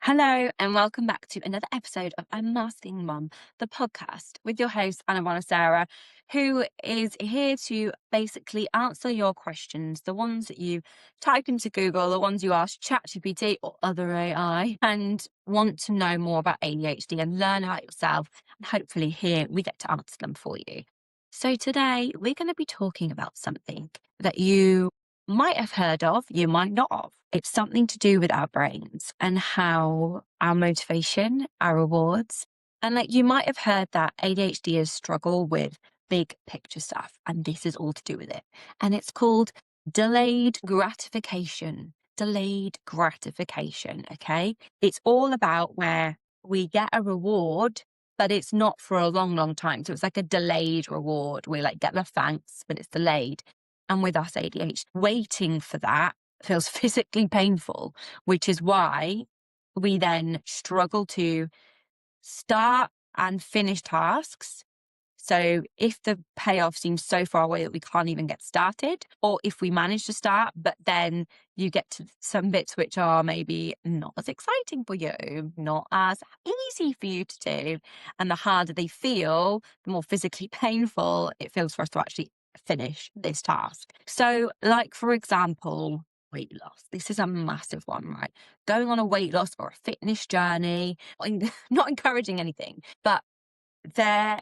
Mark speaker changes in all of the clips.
Speaker 1: Hello, and welcome back to another episode of Unmasking Mum, the podcast with your host, Bonasera, who is here to basically answer your questions, the ones that you type into Google, the ones you ask ChatGPT or other AI, and want to know more about ADHD and learn about yourself. And hopefully, here we get to answer them for you. So, today we're going to be talking about something that you might have heard of, you might not have. It's something to do with our brains and how our motivation, our rewards, and like you might have heard that ADHDers struggle with big picture stuff, and this is all to do with it. And it's called delayed gratification. Delayed gratification. Okay. It's all about where we get a reward, but it's not for a long, long time. So it's like a delayed reward. We like get the thanks, but it's delayed. And with us ADHD, waiting for that feels physically painful, which is why we then struggle to start and finish tasks. So if the payoff seems so far away that we can't even get started, or if we manage to start, but then you get to some bits which are maybe not as exciting for you, not as easy for you to do, and the harder they feel, the more physically painful it feels for us to actually finish this task. So like, for example, weight loss. This is a massive one, right? Going on a weight loss or a fitness journey, not encouraging anything, but there,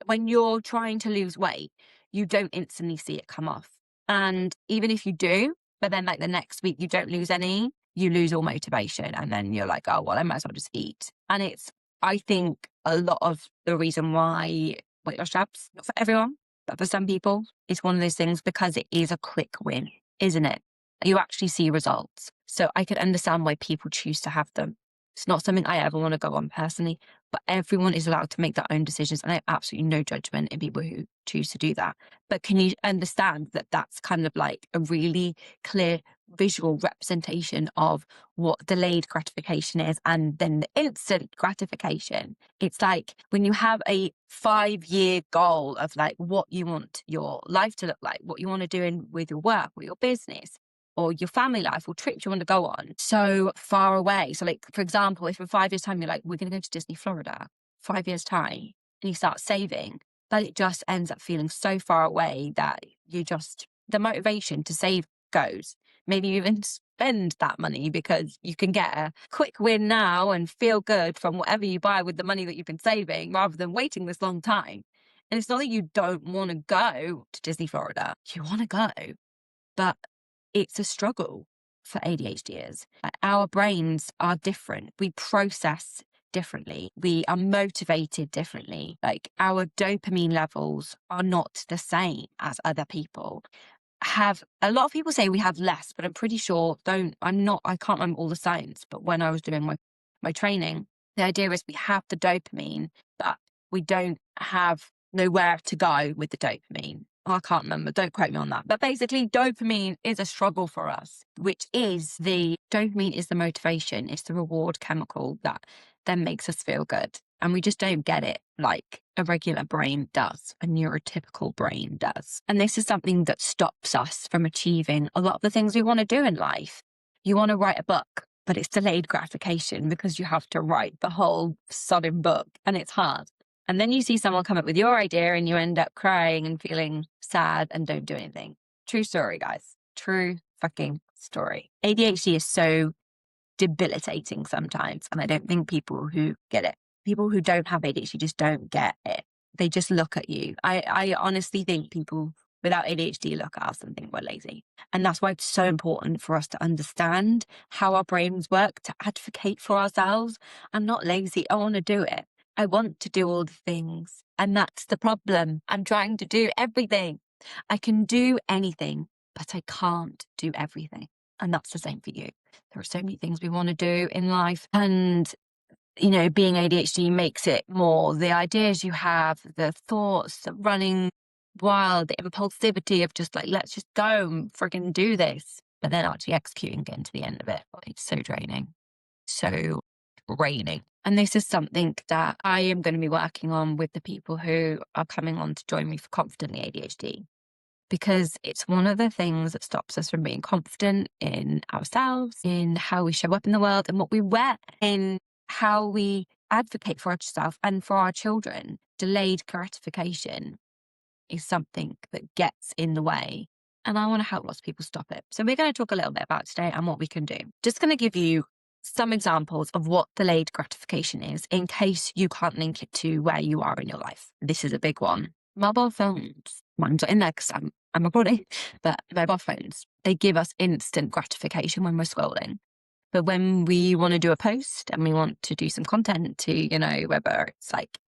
Speaker 1: when you're trying to lose weight, you don't instantly see it come off. And even if you do, but then like the next week you don't lose any, you lose all motivation. And then you're like, oh, well, I might as well just eat. And it's, I think, a lot of the reason why weight loss jabs, not for everyone, but for some people, it's one of those things because it is a quick win, isn't it? You actually see results. So I could understand why people choose to have them. It's not something I ever want to go on personally, but everyone is allowed to make their own decisions. And I have absolutely no judgment in people who choose to do that. But can you understand that that's kind of like a really clear visual representation of what delayed gratification is and then the instant gratification? It's like when you have a 5-year goal of like what you want your life to look like, what you want to do with your work or your business, or your family life or trips you want to go on so far away. So like, for example, if in 5 years time, you're like, we're going to go to Disney, Florida, 5 years time, and you start saving, but it just ends up feeling so far away that the motivation to save goes. Maybe you even spend that money because you can get a quick win now and feel good from whatever you buy with the money that you've been saving rather than waiting this long time. And it's not that you don't want to go to Disney, Florida. You want to go, but it's a struggle for ADHDers. Our brains are different. We process differently. We are motivated differently. Like our dopamine levels are not the same as other people. A lot of people say we have less, but I'm pretty sure I can't remember all the science, but when I was doing my training, the idea is we have the dopamine, but we don't have nowhere to go with the dopamine. I can't remember. Don't quote me on that. But basically, dopamine is a struggle for us, dopamine is the motivation. It's the reward chemical that then makes us feel good. And we just don't get it like a regular brain does, a neurotypical brain does. And this is something that stops us from achieving a lot of the things we want to do in life. You want to write a book, but it's delayed gratification because you have to write the whole sodding book and it's hard. And then you see someone come up with your idea and you end up crying and feeling sad and don't do anything. True story, guys. True fucking story. ADHD is so debilitating sometimes. And I don't think people who get it, people who don't have ADHD just don't get it. They just look at you. I honestly think people without ADHD look at us and think we're lazy. And that's why it's so important for us to understand how our brains work, to advocate for ourselves. I'm not lazy. I want to do it. I want to do all the things. And that's the problem. I'm trying to do everything. I can do anything, but I can't do everything. And that's the same for you. There are so many things we want to do in life. And, being ADHD makes it more the ideas you have, the thoughts, the running wild, the impulsivity of just like, let's just go and friggin' do this. But then actually executing, getting to the end of it. It's so draining. So draining. And this is something that I am going to be working on with the people who are coming on to join me for Confidently ADHD, because it's one of the things that stops us from being confident in ourselves, in how we show up in the world and what we wear, in how we advocate for ourselves and for our children. Delayed gratification is something that gets in the way. And I want to help lots of people stop it. So we're going to talk a little bit about today and what we can do. Just going to give you some examples of what delayed gratification is in case you can't link it to where you are in your life. This is a big one. Mobile phones. Mine's not in there because I'm recording, but mobile phones, they give us instant gratification when we're scrolling. But when we want to do a post and we want to do some content to, you know, whether it's like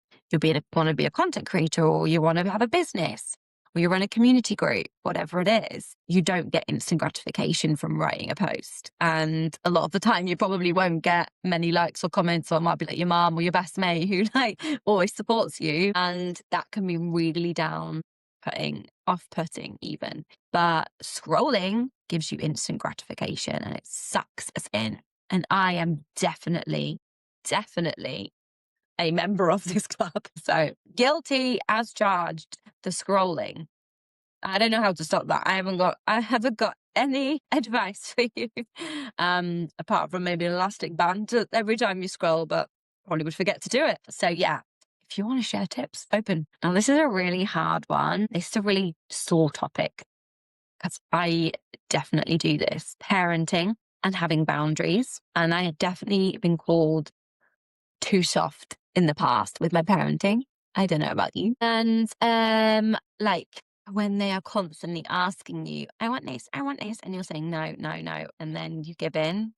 Speaker 1: want to be a content creator or you want to have a business or you run a community group, whatever it is, you don't get instant gratification from writing a post. And a lot of the time you probably won't get many likes or comments, or it might be like your mom or your best mate who like always supports you. And that can be really off-putting even. But scrolling gives you instant gratification and it sucks us in. And I am definitely a member of this club. So guilty as charged. The scrolling. I don't know how to stop that. I haven't got any advice for you. Apart from maybe an elastic band every time you scroll, but probably would forget to do it. So yeah, if you want to share tips, open. Now this is a really hard one. This is a really sore topic because I definitely do this. Parenting and having boundaries. And I have definitely been called too soft in the past with my parenting. I don't know about you. And like when they are constantly asking you, I want this, and you're saying no, and then you give in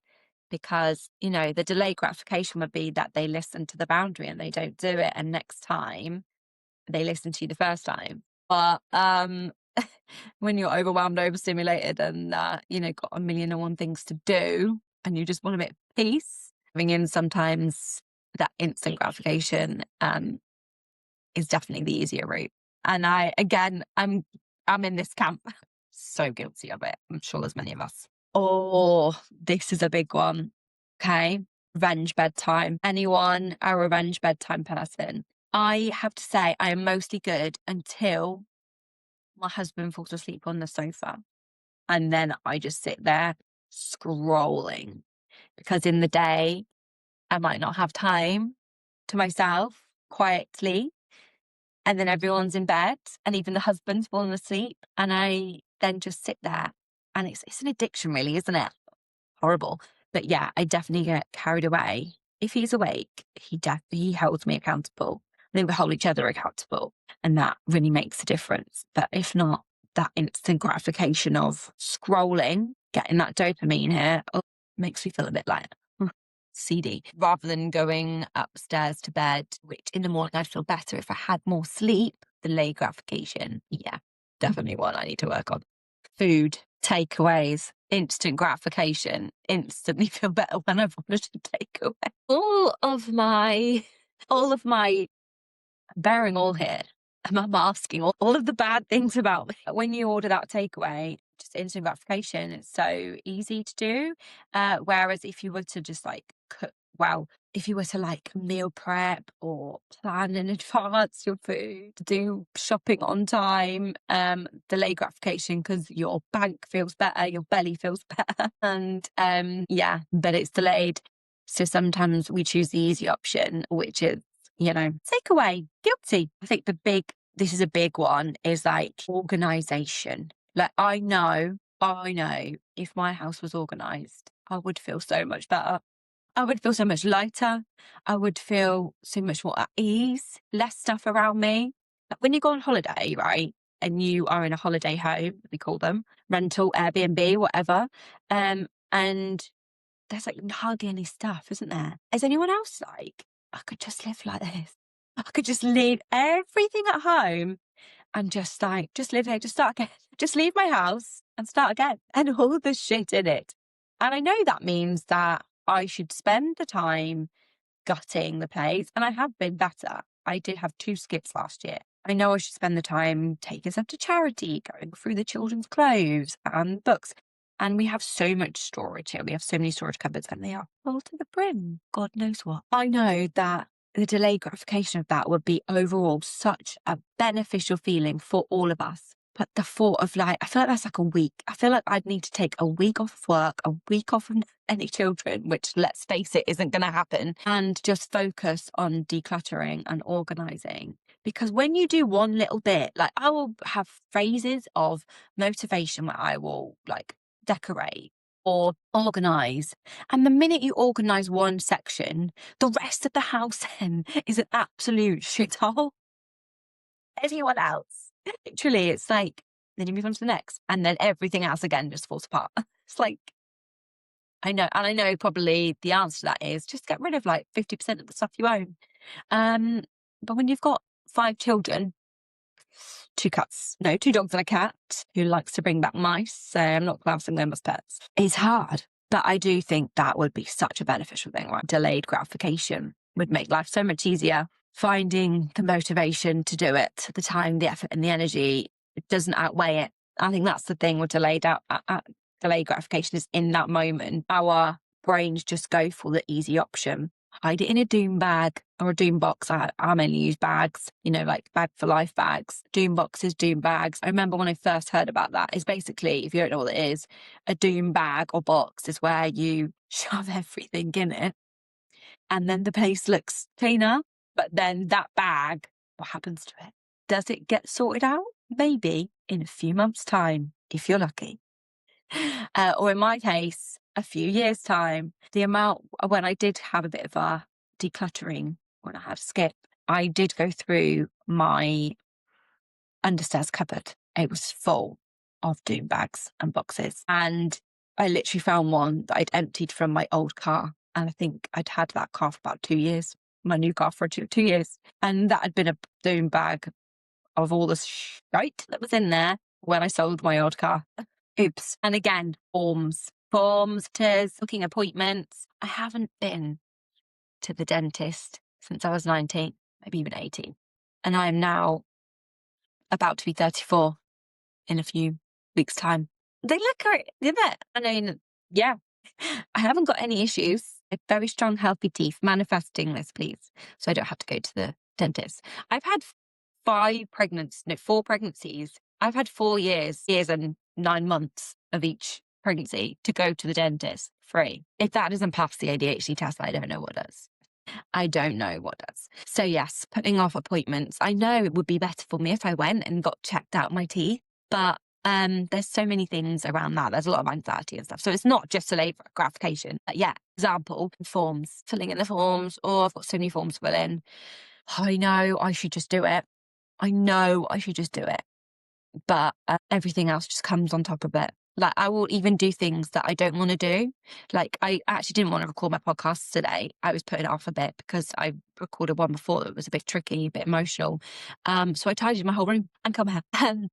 Speaker 1: because, you know, the delayed gratification would be that they listen to the boundary and they don't do it, and next time they listen to you the first time. But when you're overwhelmed, overstimulated, and you know, got a million and one things to do, and you just want a bit of peace, having in sometimes that instant gratification is definitely the easier route. And I'm in this camp. So guilty of it. I'm sure there's many of us. Oh, this is a big one. Okay. Revenge bedtime. Anyone a revenge bedtime person? I have to say I am mostly good until my husband falls asleep on the sofa. And then I just sit there scrolling because in the day I might not have time to myself quietly. And then everyone's in bed and even the husband's fallen asleep. And I then just sit there and it's an addiction really, isn't it? Horrible. But yeah, I definitely get carried away. If he's awake, he holds me accountable. I think we hold each other accountable and that really makes a difference. But if not, that instant gratification of scrolling, getting that dopamine here, makes me feel a bit like CD, rather than going upstairs to bed, which in the morning I'd feel better if I had more sleep. Delayed gratification, yeah, definitely one I need to work on. Food, takeaways, instant gratification, instantly feel better when I've ordered a takeaway. All of my bearing all here, I'm asking all of the bad things about me. When you order that takeaway, just instant gratification, it's so easy to do. Whereas if you were to just like cook, if you were to like meal prep or plan in advance your food, do shopping on time, delay gratification because your bank feels better, your belly feels better. And yeah, but it's delayed. So sometimes we choose the easy option, which is, you know, takeaway, guilty. I think this is a big one, is like organization. Like I know if my house was organized, I would feel so much better. I would feel so much lighter. I would feel so much more at ease, less stuff around me. Like when you go on holiday, right, and you are in a holiday home, we call them, rental, Airbnb, whatever, and there's like hardly any stuff, isn't there? Is anyone else like, I could just live like this. I could just leave everything at home and just live here, just start again. Just leave my house and start again and all the shit in it. And I know that means that I should spend the time gutting the place. And I have been better. I did have 2 skips last year. I know I should spend the time taking stuff to charity, going through the children's clothes and books. And we have so much storage here. We have so many storage cupboards and they are full to the brim. God knows what. I know that the delayed gratification of that would be overall such a beneficial feeling for all of us. But the thought of like, I feel like that's like a week. I feel like I'd need to take a week off of work, a week off of any children, which let's face it, isn't going to happen, and just focus on decluttering and organizing. Because when you do one little bit, like I will have phases of motivation where I will like decorate or organize. And the minute you organize one section, the rest of the house then is an absolute shithole. Everyone else, literally, it's like, then you move on to the next, and then everything else again just falls apart. It's like, I know, and I know probably the answer to that is just get rid of like 50% of the stuff you own. But when you've got 5 children, 2 cats, no, 2 dogs and a cat who likes to bring back mice, so I'm not classing them as pets. It's hard, but I do think that would be such a beneficial thing, right? Delayed gratification would make life so much easier. Finding the motivation to do it, the time, the effort, and the energy, it doesn't outweigh it. I think that's the thing with delayed gratification is in that moment, our brains just go for the easy option. Hide it in a doom bag or a doom box. I mainly use bags, like bag for life bags, doom boxes, doom bags. I remember when I first heard about that, is basically, if you don't know what it is, a doom bag or box is where you shove everything in it and then the place looks cleaner. But then that bag, what happens to it? Does it get sorted out? Maybe in a few months' time, if you're lucky. Or in my case, a few years' time. The amount, when I did have a bit of a decluttering, when I had a skip, I did go through my understairs cupboard. It was full of doom bags and boxes. And I literally found one that I'd emptied from my old car. And I think I'd had that car for about 2 years, my new car for 2 years. And that had been a doom bag of all the shite that was in there when I sold my old car. Oops. And again, forms, booking appointments. I haven't been to the dentist since I was 19, maybe even 18. And I am now about to be 34 in a few weeks' time. They look great, didn't it? I mean, yeah, I haven't got any issues. I have very strong, healthy teeth. Manifesting this, please, so I don't have to go to the dentist. I've had 4 pregnancies. I've had 4 years and 9 months of each pregnancy to go to the dentist free. If that doesn't pass the ADHD test, I don't know what does. I don't know what does. So yes, putting off appointments. I know it would be better for me if I went and got checked out my teeth, but there's so many things around that. There's a lot of anxiety and stuff. So it's not just delayed gratification. Yeah, example, forms, filling in the forms. Oh, I've got so many forms to fill in. I know I should just do it. But everything else just comes on top of it. Like I will even do things that I don't want to do. Like I actually didn't want to record my podcast today. I was putting it off a bit because I recorded one before that was a bit tricky, a bit emotional. So I tidied my whole room and come here. And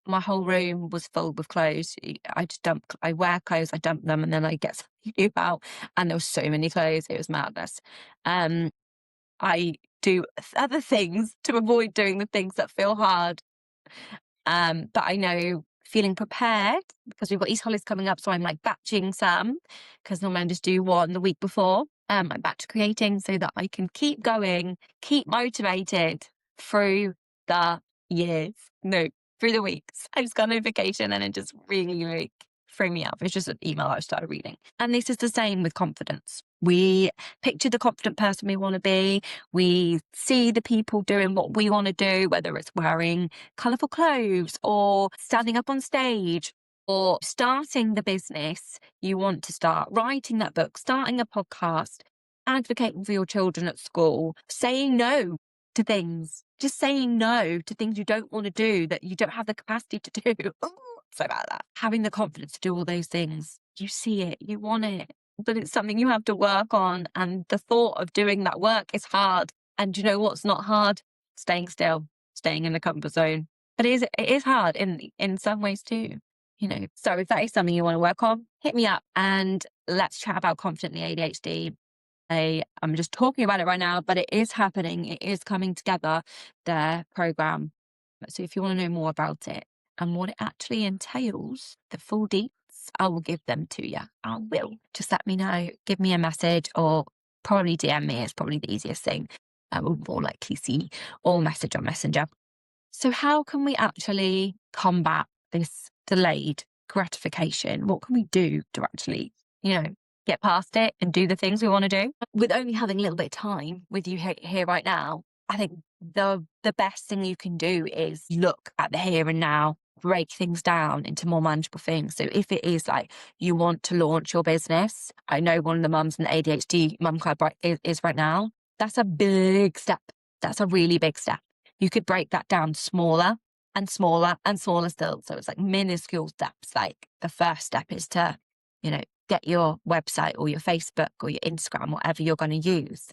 Speaker 1: my whole room was filled with clothes. I wear clothes, I dump them, and then I get something new out. And there was so many clothes, it was madness. I do other things to avoid doing the things that feel hard. But I know feeling prepared because we've got East holidays coming up. So I'm like batching some because normally I just do one the week before. I'm batch creating so that I can keep going, keep motivated through the years. No, through the weeks. I just got a notification and it just really like threw me up. It's just an email I started reading. And this is the same with confidence. We picture the confident person we want to be. We see the people doing what we want to do, whether it's wearing colourful clothes or standing up on stage or starting the business you want to start, writing that book, starting a podcast, advocating for your children at school, saying no to things, just saying no to things you don't want to do, that you don't have the capacity to do. Ooh, so about that. Having the confidence to do all those things. You see it, you want it, but it's something you have to work on. And the thought of doing that work is hard. And you know what's not hard? Staying still, staying in the comfort zone. But it is hard in some ways too. So if that is something you want to work on, hit me up and let's chat about Confidently ADHD. I'm just talking about it right now, but it is happening. It is coming together, the program. So if you want to know more about it and what it actually entails, the full deets, I will give them to you. I will. Just let me know. Give me a message or probably DM me. It's probably the easiest thing. I will more likely see or message on Messenger. So how can we actually combat this delayed gratification? What can we do to actually, get past it and do the things we want to do? With only having a little bit of time with you here right now, I think the best thing you can do is look at the here and now, break things down into more manageable things. So if it is like you want to launch your business, I know one of the mums in the ADHD mum club is right now. That's a big step. That's a really big step. You could break that down smaller and smaller and smaller still. So it's like minuscule steps. Like the first step is to, get your website or your Facebook or your Instagram, whatever you're going to use.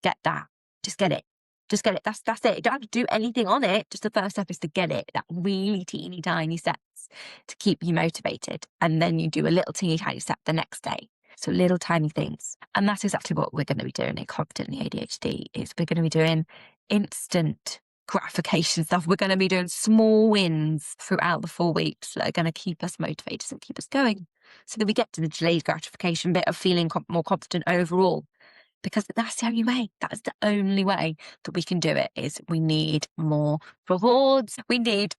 Speaker 1: Get that. Just get it. Just get it. That's it. You don't have to do anything on it. Just the first step is to get it. That really teeny tiny steps to keep you motivated. And then you do a little teeny tiny step the next day. So little tiny things. And that's exactly what we're going to be doing in Confidently ADHD is we're going to be doing instant gratification stuff. We're going to be doing small wins throughout the 4 weeks that are going to keep us motivated and keep us going so that we get to the delayed gratification bit of feeling more confident overall. Because that's the only way. That's the only way that we can do it is we need more rewards. We need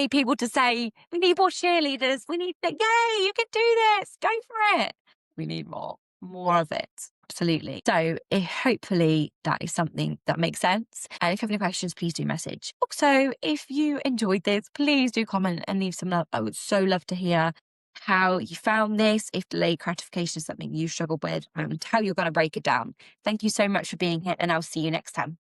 Speaker 1: people to say, we need more cheerleaders. We need yay, you can do this. Go for it. We need more of it. Absolutely. So hopefully that is something that makes sense. And if you have any questions, please do message. Also, if you enjoyed this, please do comment and leave some love. I would so love to hear how you found this, if delayed gratification is something you struggled with, and how you're going to break it down. Thank you so much for being here, and I'll see you next time.